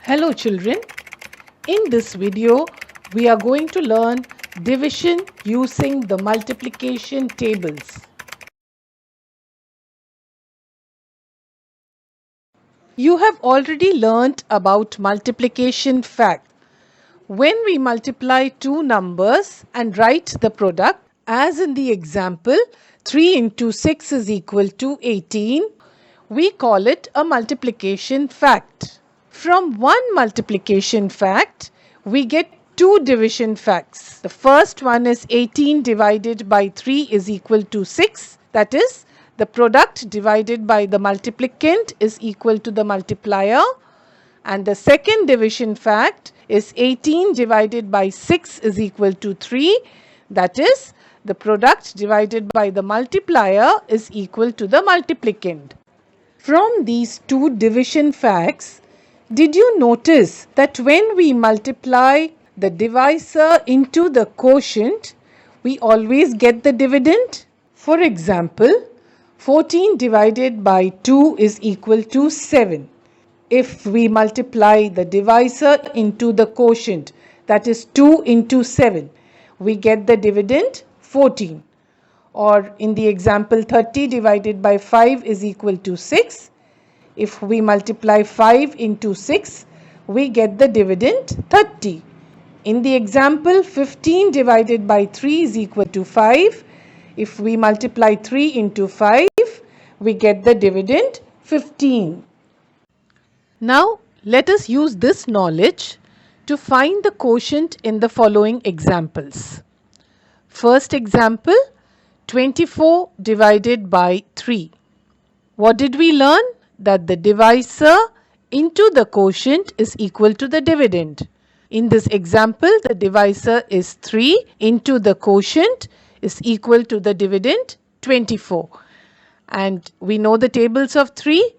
Hello children, in this video we are going to learn division using the multiplication tables. You have already learnt about multiplication fact. When we multiply two numbers and write the product, as in the example 3 into 6 is equal to 18, we call it a multiplication fact. From one multiplication fact, we get two division facts. The first one is 18 divided by 3 is equal to 6. That is, the product divided by the multiplicand is equal to the multiplier. And the second division fact is 18 divided by 6 is equal to 3. That is, the product divided by the multiplier is equal to the multiplicand. From these two division facts, did you notice that when we multiply the divisor into the quotient, we always get the dividend? For example, 14 divided by 2 is equal to 7. If we multiply the divisor into the quotient, that is 2 into 7, we get the dividend 14. Or in the example 30 divided by 5 is equal to 6. If we multiply 5 into 6, we get the dividend 30. In the example 15 divided by 3 is equal to 5. If we multiply 3 into 5, we get the dividend 15. Now let us use this knowledge to find the quotient in the following examples. First example, 24 divided by 3. What did we learn? That the divisor into the quotient is equal to the dividend. In this example, the divisor is 3 into the quotient is equal to the dividend 24. And we know the tables of 3.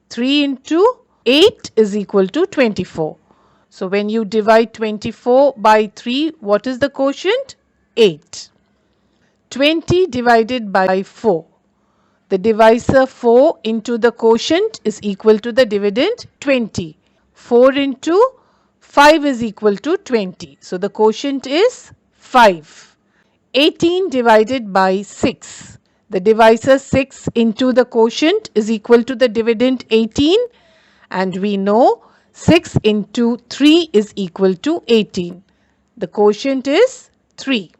3 into 8 is equal to 24. So when you divide 24 by 3, what is the quotient? 8. 20 divided by 4. The divisor 4 into the quotient is equal to the dividend 20. 4 into 5 is equal to 20. So the quotient is 5. 18 divided by 6. The divisor 6 into the quotient is equal to the dividend 18. And we know 6 into 3 is equal to 18. The quotient is 3.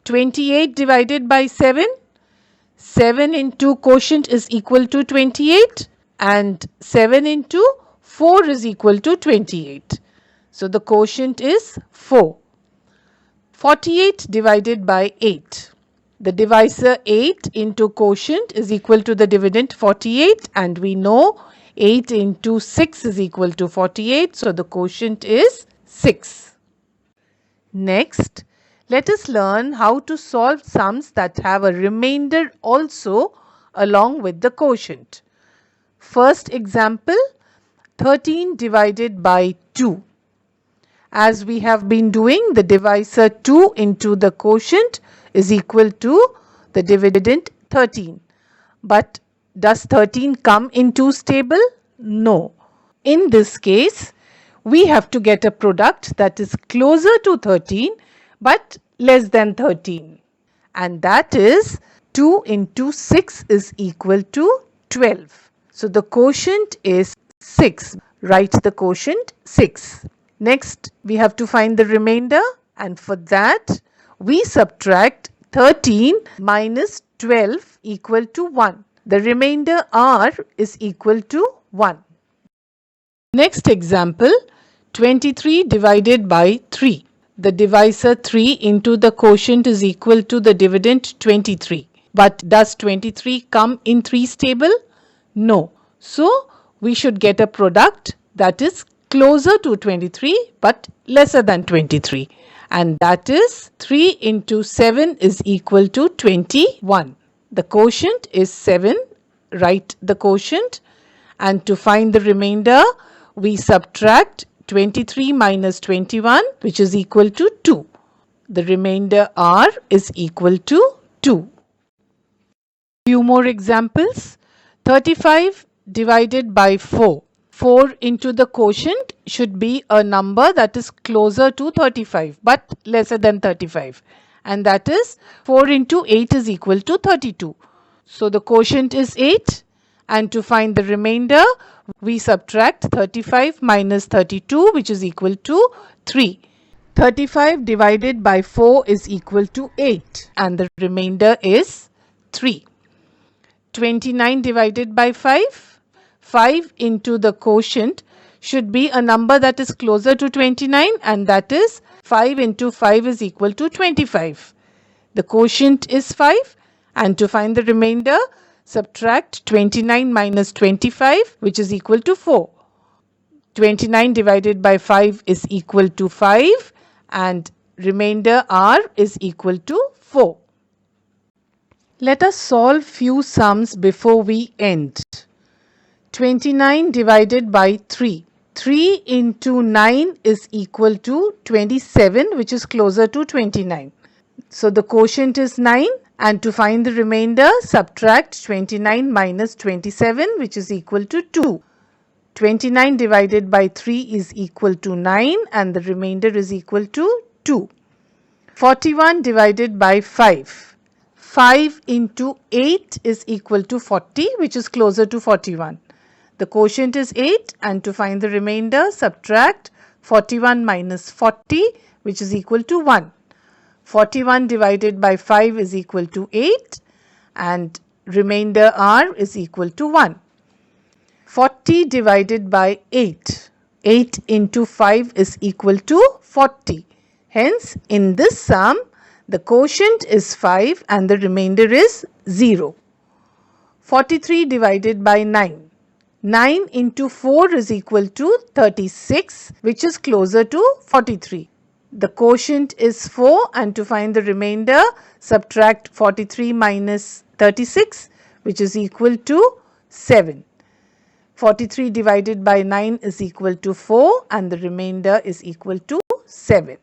28 divided by 7. 7 into quotient is equal to 28 and 7 into 4 is equal to 28. So the quotient is 4. 48 divided by 8. The divisor 8 into quotient is equal to the dividend 48 and we know 8 into 6 is equal to 48. So the quotient is 6. Next, let us learn how to solve sums that have a remainder also along with the quotient. First example, 13 divided by 2. As we have been doing, the divisor 2 into the quotient is equal to the dividend 13. But does 13 come in 2's table? No. In this case, we have to get a product that is closer to 13 but less than 13. And that is 2 into 6 is equal to 12. So the quotient is 6. Write the quotient 6. Next, we have to find the remainder, and for that, we subtract 13 minus 12 equal to 1. The remainder r is equal to 1. Next example, 23 divided by 3. The divisor 3 into the quotient is equal to the dividend 23. But does 23 come in 3's table? No. So we should get a product that is closer to 23 but lesser than 23. And that is 3 into 7 is equal to 21. The quotient is 7. Write the quotient. And to find the remainder, we subtract 23 minus 21, which is equal to 2. The remainder r is equal to 2. Few more examples. 35 divided by 4. 4 into the quotient should be a number that is closer to 35 but lesser than 35, and that is 4 into 8 is equal to 32. So the quotient is 8, and to find the remainder we subtract 35 minus 32, which is equal to 3. 35 divided by 4 is equal to 8, and the remainder is 3. 29 divided by 5. 5 into the quotient should be a number that is closer to 29, and that is 5 into 5 is equal to 25. The quotient is 5, and to find the remainder, subtract 29 minus 25, which is equal to 4. 29 divided by 5 is equal to 5, and remainder r is equal to 4. Let us solve few sums before we end. 29 divided by 3. 3 into 9 is equal to 27, which is closer to 29. So the quotient is 9, and to find the remainder, subtract 29 minus 27, which is equal to 2. 29 divided by 3 is equal to 9, and the remainder is equal to 2. 41 divided by 5. 5 into 8 is equal to 40, which is closer to 41. The quotient is 8, and to find the remainder, subtract 41 minus 40, which is equal to 1. 41 divided by 5 is equal to 8, and remainder r is equal to 1. 40 divided by 8. 8 into 5 is equal to 40. Hence, in this sum, the quotient is 5 and the remainder is 0. 43 divided by 9. 9 into 4 is equal to 36, which is closer to 43. The quotient is 4, and to find the remainder, subtract 43 minus 36, which is equal to 7. 43 divided by 9 is equal to 4, and the remainder is equal to 7.